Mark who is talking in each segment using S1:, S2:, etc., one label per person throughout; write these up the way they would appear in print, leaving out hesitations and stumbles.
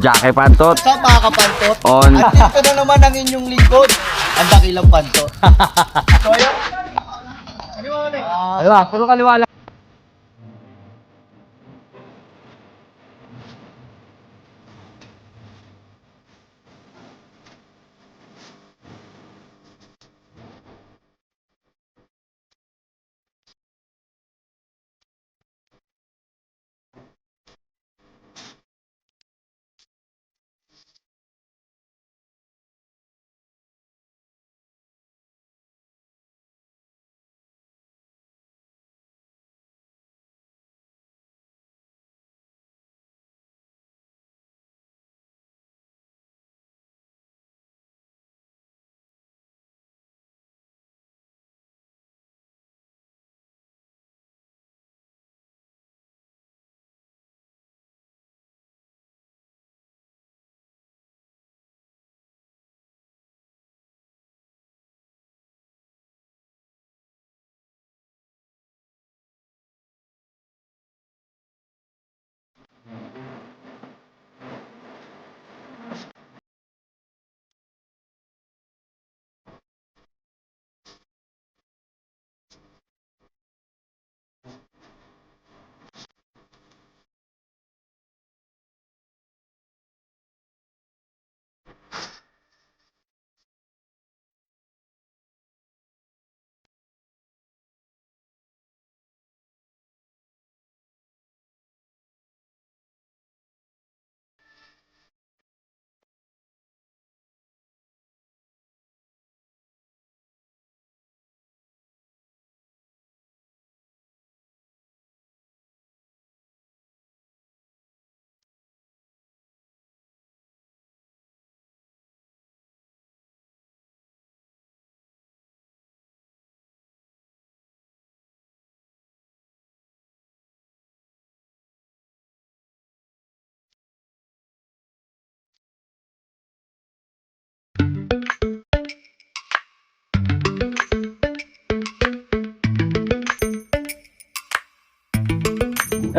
S1: Jackie Pantot.
S2: Sa mga kapantot.
S1: On.
S2: At dito na naman ang inyong lingkod. Ang dakilang pantot. So, ayan.
S1: Ayun, puro kaliwa lang.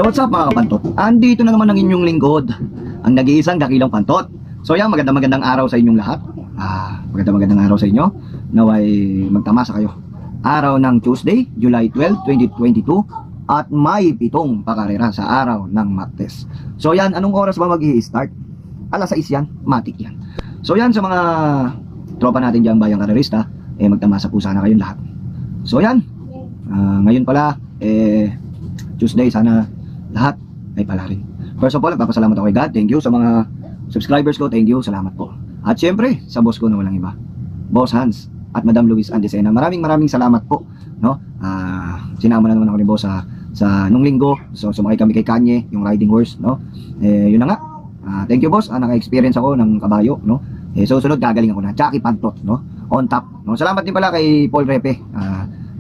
S2: What's up mga kapantot? Andito na naman ang inyong lingkod, ang nag-iisang dakilang pantot. So yan, magandang araw sa inyong lahat. Magandang araw sa inyo. Naway magtamasa kayo. Araw ng Tuesday, July 12, 2022 at may 7 pakarera sa araw ng Martes. So yan, anong oras ba mag-i-start? Alas 6 yan, matik yan. So yan, sa mga tropa natin dyan bayang karerista, magtamasa po sana kayong lahat. So yan, ngayon pala, Tuesday, sana lahat ay pala rin. First of all, nagpapasalamat ako kay God. Thank you sa mga subscribers ko. Thank you, salamat po. At syempre, sa boss ko na walang iba, Boss Hans at Madam Luis Andesena. Maraming salamat po, no? Sinama na naman ako ni Boss sa nung linggo. So sumakay kami kay Kanye, yung riding horse, no? Yun na nga. Thank you, boss. Naka-experience ako ng kabayo, no? So sunod gagaling ako na Jackie Pantot, no? On top, no? Salamat din pala kay Paul Repe.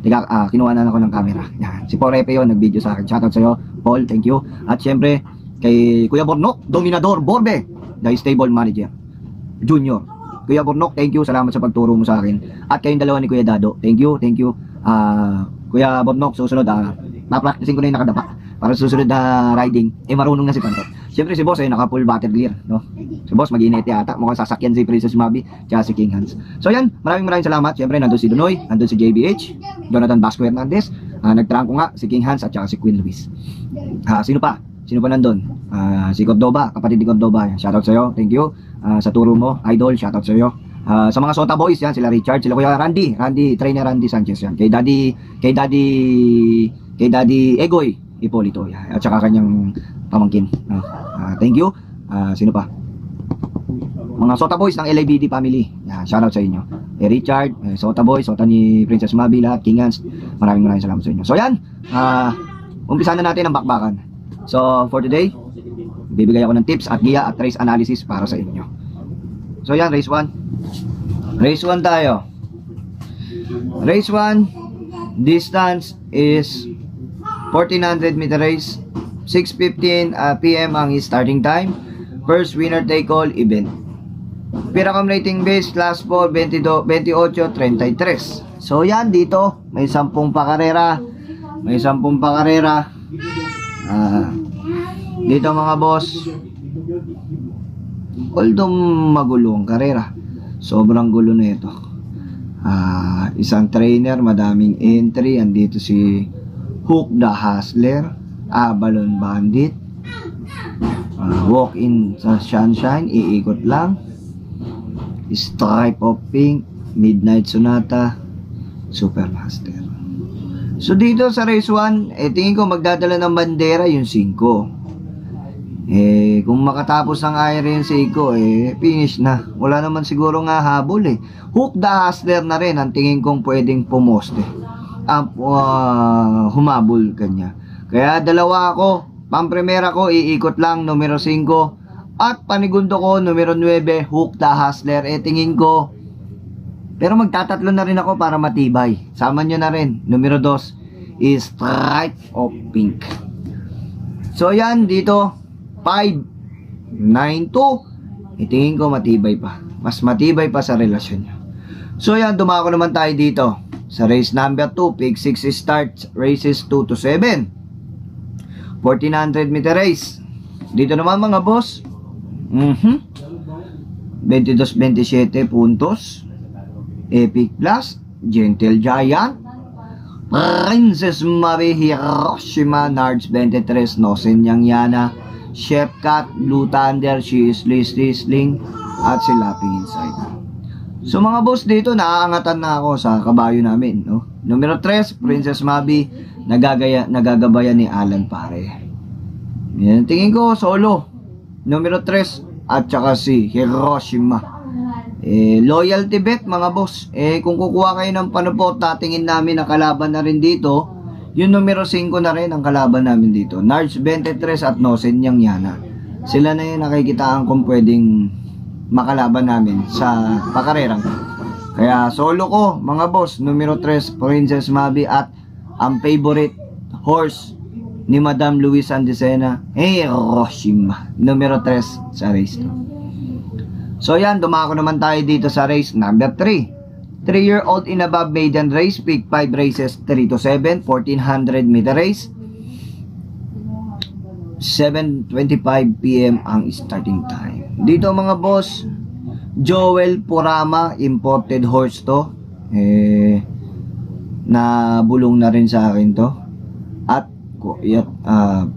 S2: Kinuha na ako ng camera. Yan. Si Paul Repe yun, nag-video sa akin. Shoutout sa'yo, Paul. Thank you. At syempre, kay Kuya Bornok, Dominador Borbe, the stable manager, Junior. Kuya Bornok, thank you. Salamat sa pagturo mo sa akin. At kayong dalawa ni Kuya Dado. Thank you. Kuya Bornok, susunod, na-practicing ko na yung nakadapa. Para susunod na riding, marunong na si Pantot. Siyempre si boss naka full battle gear, no? Si boss mag-init yata, mukhang sasakyan si Princess Mabi, tsaka si King Hans. So yan, maraming salamat. Siyempre nandun si Dunoy, nandun si JBH, Jonathan Vasco Hernandez, nagtrangko nga si King Hans at tsaka si Queen Luis. Sino pa? Sino pa nandun? Si Cordoba, kapatid ni Cordoba. Shoutout sa'yo, thank you. Sa turo mo, idol, shoutout sa'yo. Sa mga Sota Boys yan, sila Richard, sila Kuya Randy, trainer Randy Sanchez yan. Kay Daddy Egoy Ipolito yan. At saka kanyang pamangkin. Thank you. Sino pa? Mga Sota Boys ng LABD family. Yan, shoutout sa inyo. Richard, Sota Boys, Sota ni Princess Mabi, lahat, King Hans. Maraming salamat sa inyo. So yan, umpisa na natin ang bakbakan. So for today, bibigay ako ng tips at giya at race analysis para sa inyo. So yan, race 1. Race 1 tayo. Race 1, distance is 1400 meter race. 6:15 PM ang starting time. First winner take all event. Piracom rating base class 4 28:33. So yan, dito may 10 pakarera. May 10 pakarera. Dito mga boss, Although magulo ang karera, sobrang gulo na ito. Isang trainer, madaming entry. Andito si Hook the Hustler, Abalon Bandit, Walk in sa Sunshine, iikot lang, Stripe of Pink, Midnight Sonata, Supermaster. So dito sa race 1, tingin ko magdadala ng bandera yung 5. Kung makatapos ang Iron Seiko, finish na. Wala naman siguro nga habol Hook the Hustler na rin ang tingin kong pwedeng pumoste. Humabol kanya. Kaya dalawa ako. Pampremera ko, iikot lang, numero 5. At panigundo ko, numero 9, Hook the Hustler. Tingin ko, pero magtatatlo na rin ako para matibay. Sama nyo na rin. Numero 2 is Stripe of Pink. So yan, dito 5, 9, 2. Tingin ko matibay pa. Mas matibay pa sa relasyon nyo. So yan, dumako naman tayo dito. Sa race number 2, Pig 6 starts, races 2 to 7. 1400 meter race. Dito naman mga boss. 22-27 puntos. Epic Plus, Gentle Giant, Princess Marie, Hiroshima, Nards 23, Nosen Yang Yana, Chef Cat, Blue Thunder, She is Listening, at si Lapping Inside. So mga boss, dito naaangatan na ako sa kabayo namin, no? Numero 3, Princess Mabi, nagagabayan ni Alan Pare. Yan, tingin ko solo. Numero 3 at saka si Hiroshima. Loyalty bet mga boss. Kung kukuha kayo ng panupot, tatingin namin ang kalaban na rin dito. Yung numero 5 na rin ang kalaban namin dito. Nards 23 at Nosen Yang Yana. Sila na yung nakikitaan kung pwedeng makalaban namin sa pakarerang. Kaya solo ko mga boss, numero 3 Princess Mabi at ang favorite horse ni Madam Luis Andesena, Hiroshima, numero 3 sa race 2. So yan, dumako naman tayo dito sa race number 3. 3-year-old in above maiden race, pick 5 races 3 to 7, 1400 meter race. 7:25 PM ang starting time. Dito mga boss, Joel Purama, imported horse to. Nabulong na rin sa akin to. At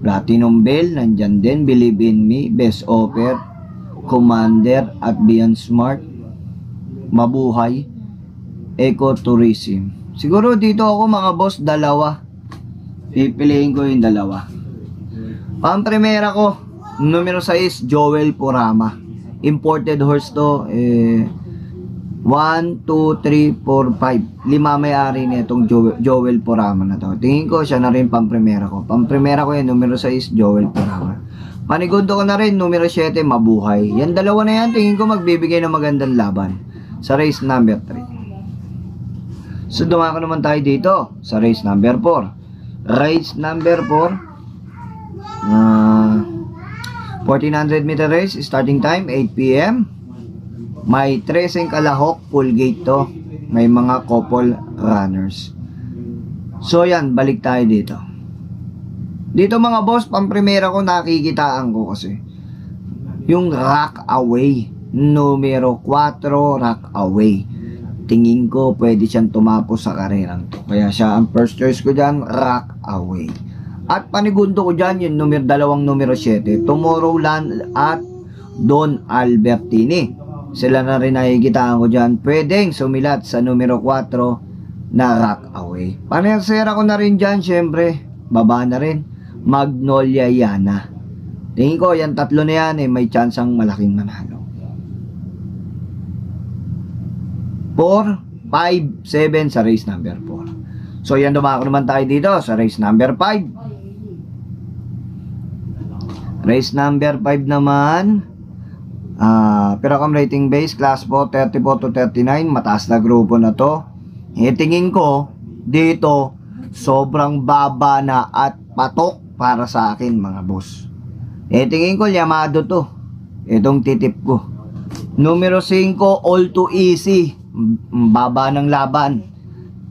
S2: Platinum Bell, nandyan din, Believe in Me, Best Offer, Commander at Beyond Smart, Mabuhay, Ecotourism. Siguro dito ako mga boss, dalawa. Pipiliin ko yung dalawa. Pampremera ko, numero 6, Joel Purama. Imported horse to. 1, 2, 3, 4, 5. 5 may-ari nitong Joel Purama na to. Tingin ko siya na rin pampremera ko. Pampremera ko yung numero 6, Joel Purama. Panigundo ko na rin, numero 7, Mabuhay. Yan dalawa na yan, tingin ko magbibigay ng magandang laban sa race number 3. So dumako naman tayo dito sa race number 4. Race number 4, 1400 meter race, starting time 8 PM. May 13 kalahok, full gate to. May mga couple runners. So yan, balik tayo dito. Dito mga boss, pampremera ko nakikitaan ko kasi yung Rock Away, numero 4, Rock Away. Tingin ko pwede siyang tumapos sa karerang to. Kaya siya ang first choice ko dyan, Rock Away. At panigundo ko dyan yung numero 7, Tomorrowland at Don Albertini. Sila na rin nakikitaan ko dyan. Pwedeng sumilat sa numero 4 na Rock Away. Panersera ko na rin dyan, syempre. Baba na rin. Magnolia Yana. Tingin ko, yan tatlo na yan may chance ang malaking manalo. 4, 5, 7 sa race number 4. So yan, dumako naman tayo dito sa race number 5. Race number 5 naman, Piracom rating base, class 4, 34 to 39. Mataas na grupo na to. Tingin ko, dito, sobrang baba na at patok para sa akin mga boss. Tingin ko Yamado to. Itong titip ko. Numero 5, all too easy. Baba ng laban.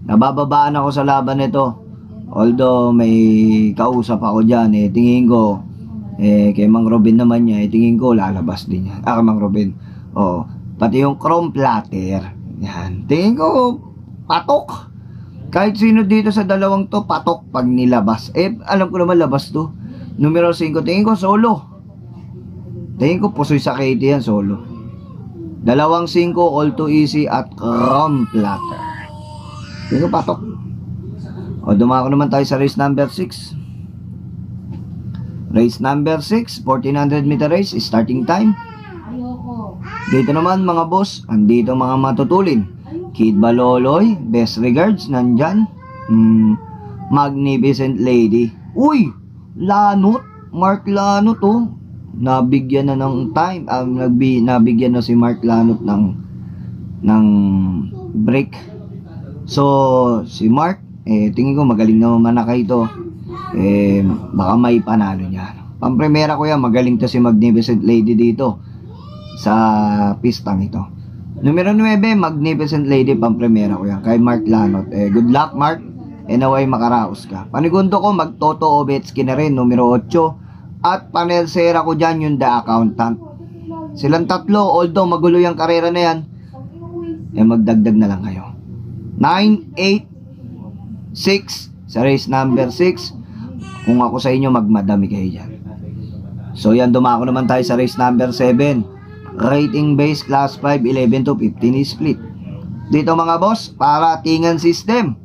S2: Nabababaan ako sa laban nito. Although may kausap ako dyan. Tingin ko Kay Mang Robin naman niya, tingin ko lalabas din yan. Mang Robin. Oo. Pati yung chrome platter. Yan. Tingin ko, patok. Kahit sino dito sa dalawang to, patok pag nilabas. Alam ko naman labas to. Numero 5, tingin ko solo. Tingin ko pusoy sa Katie yan, solo. Dalawang 5, all too easy at chrome platter. Tingin ko patok. O, dumako naman tayo sa race number 6. Race number 6, 1400 meter race, starting time. Dito naman mga boss, andito mga matutulin. Kid Baloloy, best regards, nandyan. Magnificent Lady. Uy! Lanot! Mark Lanot oh. Nabigyan na ng time. Nabigyan na si Mark Lanot ng break. So, si Mark, tingin ko magaling naman na kayo to. Baka may panalo niya. Pampremera ko yan, magaling to si Magnificent Lady dito sa pistang ito. Numero 9, Magnificent Lady, pampremera ko yan kay Mark Lanot. Good luck Mark, naway makaraos ka. Panigundo ko, Magtoto Ovechki na rin, numero 8. At panelsera ko dyan yung The Accountant. Silang tatlo, although magulo yung karera na yan, magdagdag na lang kayo. 9, 8, 6 sa race number 6. Kung ako sa inyo, magmadami kayo dyan. So yan, dumako naman tayo sa race number 7. Rating base class 5, 11 to 15 split. Dito mga boss, para tingan system.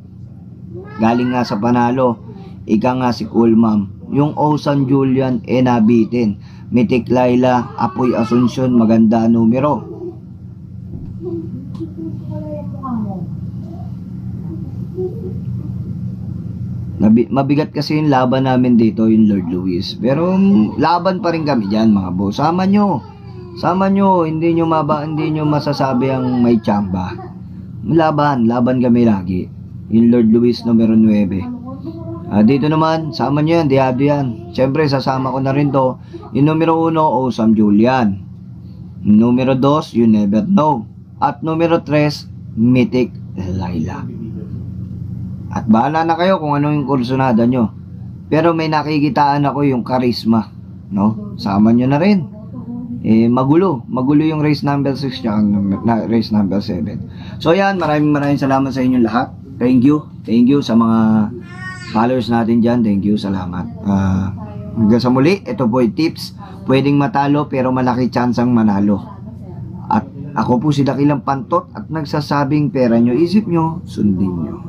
S2: Galing nga sa panalo. Ika nga si Cool Ma'am. Yung Osan Julian, nabitin. Mitik Laila, Apoy Asuncion, maganda numero. Mabigat kasi yung laban namin dito, yung Lord Luis. Pero laban pa rin kami dyan mga boss. Sama nyo, hindi nyo masasabi ang may tsamba. Laban kami lagi. Yung Lord Luis numero 9. Dito naman, sama nyo yan, Diablo yan. Siyempre, sasama ko na rin to. Yung numero 1, Osam Julian. Numero 2, You Never Know. At numero 3, Mythic Laila. At bahala na kayo kung ano yung kursunada nyo. Pero may nakikitaan ako yung charisma. No? Sama nyo na rin. Magulo yung race number 6 tsaka race number 7. So yan, maraming salamat sa inyong lahat. Thank you sa mga followers natin dyan. Thank you, salamat. Hanggang sa muli, ito po yung tips. Pwedeng matalo pero malaki chance ang manalo. At ako po si Dakilang Pantot at nagsasabing pera nyo, isip nyo, sundin nyo.